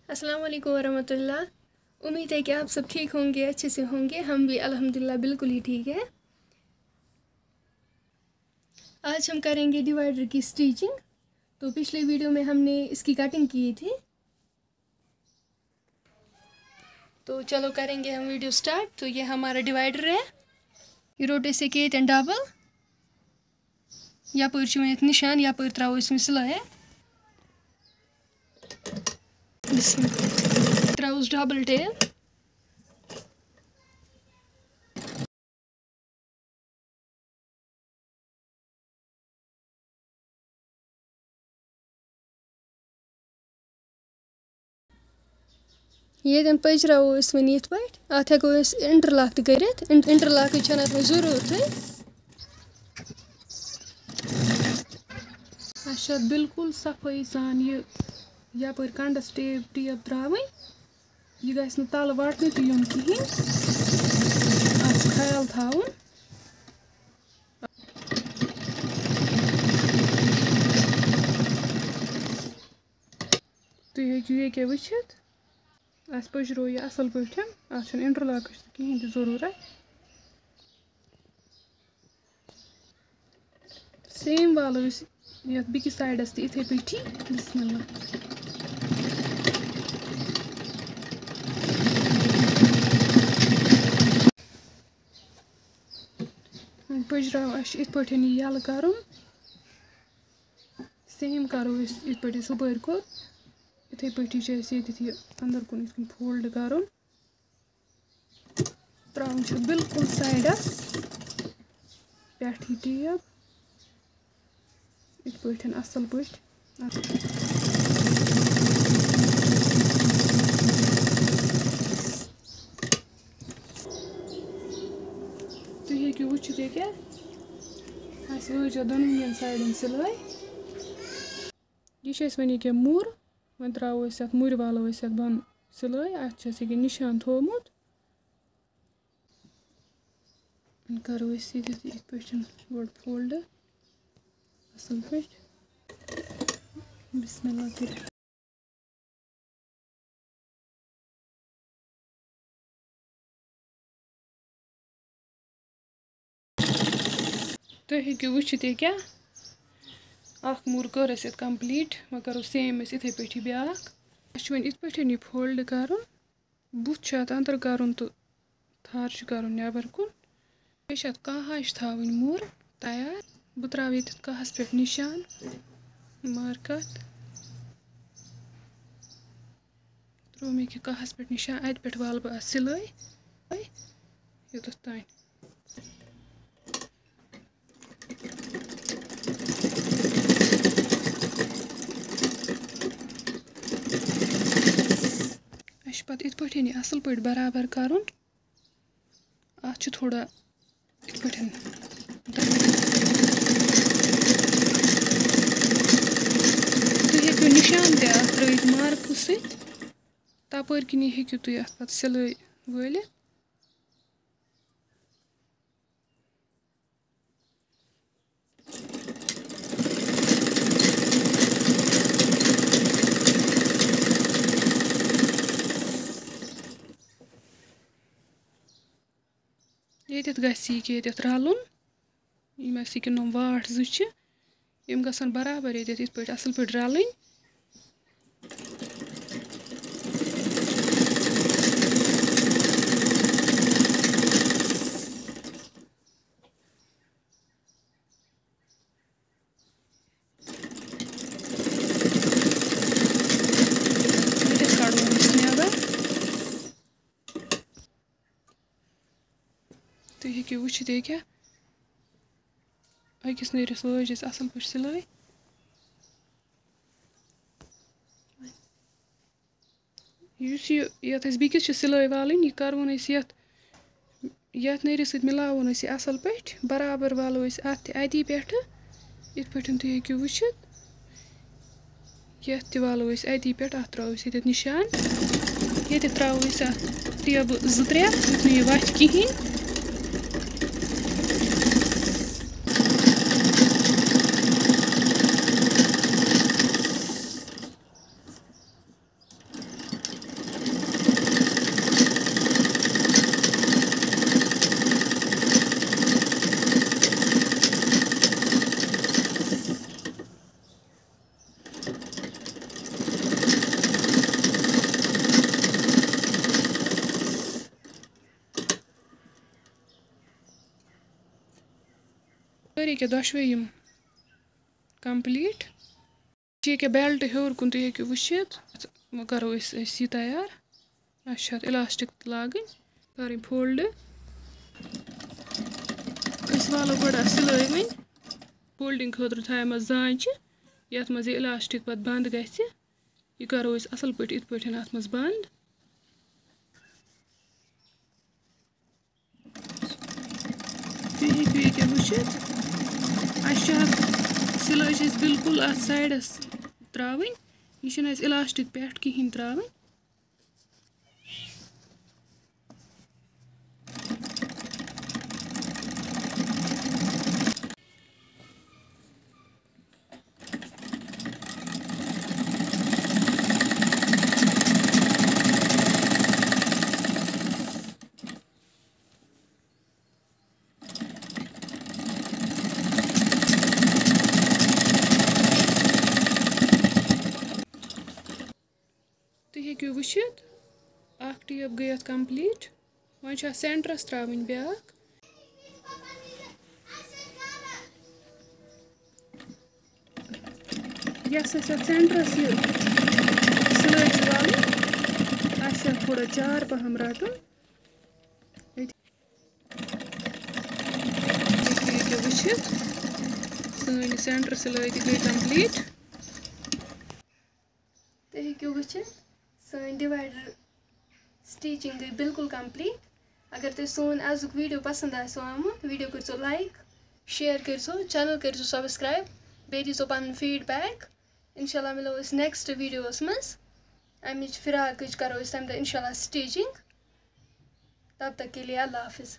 अस्सलाम वालेकुम वरहमतुल्लाह। उम्मीद है कि आप सब ठीक होंगे, अच्छे से होंगे। हम भी अल्हम्दुलिल्लाह बिल्कुल ही ठीक है। आज हम करेंगे डिवाइडर की स्टिचिंग। तो पिछले वीडियो में हमने इसकी कटिंग की थी, तो चलो करेंगे हम वीडियो स्टार्ट। तो ये हमारा डिवाइडर है। ये रोटे से किए थे डबल, यपर निशान, यपर त्रो सिलाई, त्रोस डबल टेल। ये पचरावो वन ये पे अत हेको इंटरलॉक कर। इंटरलॉक जरूरत अच्छा बिल्कुल सफाई सान ये यपर कंडस टेप टेप त्रा यह गस तल वटन तो यून कहें, ख्याल थवन। तुम हेकू ये वुचित अस पचरो यह असल पे अत इंटरलॉक कहें तो जरूरत। सेम वालो ये बिकिस साइडस इथे पे बिस्मिल्लाह। पचराव इत पे यल कर, सेम करो इत पे सुपर कोत इथे पे ये अंदर कुन फोल्ड कर त्रावन बिल्कुल साइडस पे टेप इत पे असल पे। तुम हेकू वुचित ये दोनों साइडन सिलाई। यह वन ये मुर वो त्रो मुर वालो बन सिलाई। अत निशान थोमुत करो ये पे गोड फोल्ड असल पे बिस्मिल्लाह कर। तुम हेकू वुचित ये मुर कर कम्प्लीट। वो करो सेम इथे पे ब्या वन इत पे यह फोल्ड कर बुत अंदर कर तो थार कर नबर कुन कह थोन तैयार। बह त्रा ये कहस पे निशान मार्कत त्रो मे कहस पे निशान अत पे वाल बह सिलाई योत तान। पे इत पे असल पे बराबर कर अत थोड़ा इत पे तुम हेकू निशान त्रित मार्क सपर किन हेकू तुम अत सिलाई वलित। ये गि रलुन यम यम वाट यम गसन बराबर ये इत पे असल पे रलन। तुम हेकू वुचित ये अकिस नरिस लज असल पे सिलाई। ये बिकिस सिलाई वालन यह करवन ये नरिस मिलावन असल पे बराबर वालो अति पे इत पे तुम हेकू वुचित ये वालो अति पे अत त्रो ये निशान ये त्रो टेब जो त्रे युत यह वथ कहें। सारी के दशवे कंप्लीट ये बेल्ट हेर कुन तुम हेकु वुचित वो करो ये तैयार अच्छा इलास्टिक लागन कर फोल्ड वालो गोड़ा सिलाई वन फोल्डिंग खुद थाम जांच ये मज इलास्टिक पे बंद ग यह करो असल पे इत पे अत मज बंद तुम हेकु वुचित सिलाई बिल्कुल अत साइडस त्रावन यह इलास्टिक पे कहें त्रावन तुम हेकु वुचित टेप गई कंप्लीट वो सेंटरस त्रावन ब्या सेंटरस यह सिलाई वाल थोड़ा चार पहम रटन वुचित सन सेंटर सिलाई गई कंप्लीट तुम हेकु वुचित सन डिवाइडर स्टिचिंग गई बिल्कुल कंप्लीट अगर तुम सोन आजुक वीडियो पसंद आमुत वीडियो करो लाइक शेयर करो चैनल करो सब्सक्राइब बे दीजो पन फीडबैक इंशाल्लाह मिलो नेक्स्ट वीडियोस मज अमिच फिराक करो तम इंशाल्लाह स्टिचिंग तब तक के लिए अल्लाह हाफिज।